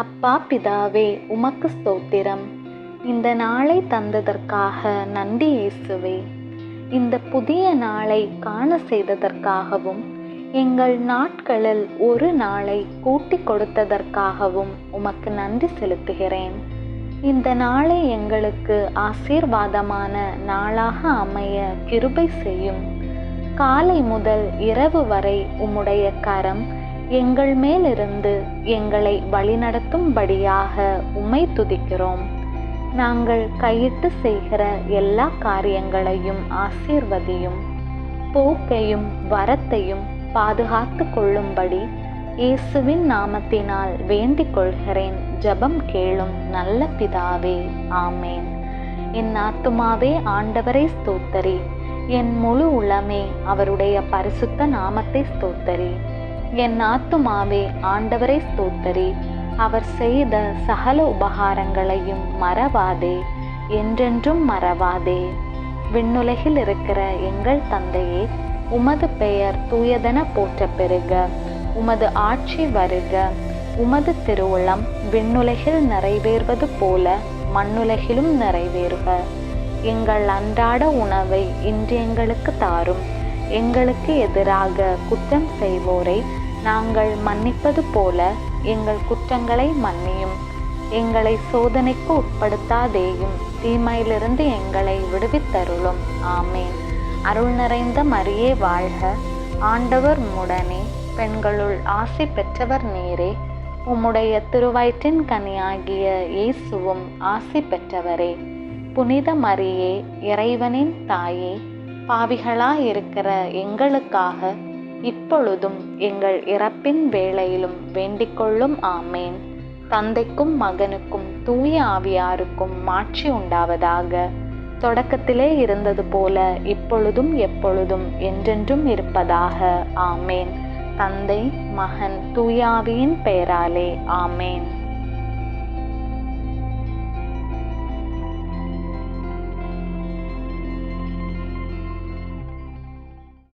அப்பா பிதாவே, உமக்கு ஸ்தோத்திரம். இந்த நாளை தந்ததற்காக நன்றி இயேசுவே. இந்த புதிய நாளை காண செய்ததற்காகவும் எங்கள் நாட்களில் ஒரு நாளை கூட்டி கொடுத்ததற்காகவும் உமக்கு நன்றி செலுத்துகிறேன். இந்த நாளை எங்களுக்கு ஆசீர்வாதமான நாளாக அமைய கிருபை செய்யும். காலை முதல் இரவு வரை உம்முடைய கரம் எங்கள் மேலிருந்து எங்களை வழிநடத்தும்படியாக உம்மை துதிக்கிறோம். நாங்கள் கையிட்டு செய்கிற எல்லா காரியங்களையும் ஆசீர்வதியும். போக்கையும் வரத்தையும் பாதுகாத்து கொள்ளும்படி இயேசுவின் நாமத்தினால் வேண்டிக் கொள்கிறேன். ஜெபம் கேளும் நல்ல பிதாவே, ஆமேன். என் ஆத்துமாவே ஆண்டவரை ஸ்தோத்தரி, என் முழு உளமே அவருடைய பரிசுத்த நாமத்தை ஸ்தோத்தரி. என் ஆத்துமாவே ஆண்டவரை ஸ்தோத்தரி, அவர் செய்த சகல உபகாரங்களையும் மறவாதே, என்றென்றும் மறவாதே. விண்ணுலகில் இருக்கிற எங்கள் தந்தையே, உமது பெயர் தூயதென போற்ற பெறுக. உமது ஆட்சி வருக. உமது திருவுளம் விண்ணுலகில் நிறைவேறுவது போல மண்ணுலகிலும் நிறைவேறுக. எங்கள் அன்றாட உணவை இன்று எங்களுக்கு தாரும். எங்களுக்கு எதிராக குற்றம் செய்வோரை நாங்கள் மன்னிப்பது போல எங்கள் குற்றங்களை மன்னியும். எங்களை சோதனைக்கு உட்படுத்தாதேயும், தீமையிலிருந்து எங்களை விடுவித்தருளும். ஆமேன். அருள் நிறைந்த மரியே வாழ்க. ஆண்டவர் உம்முடனே, பெண்களுள் ஆசி பெற்றவர் நீரே. உம்முடைய திருவயிற்றின் கனியாகிய இயேசுவும் ஆசி பெற்றவரே. புனித மரியே, இறைவனின் தாயே, பாவிகளாயிருக்கிற எங்களுக்காக இப்பொழுதும் எங்கள் இறப்பின் வேளையிலும் வேண்டிக்கொள்ளும். ஆமேன். தந்தைக்கும் மகனுக்கும் தூய ஆவியாருக்கும் மாட்சி உண்டாவதாக. தொடக்கத்திலே இருந்தது போல இப்பொழுதும் எப்பொழுதும் என்றென்றும் இருப்பதாக. ஆமேன். தந்தை, மகன், தூய ஆவியின் பெயராலே. ஆமேன்.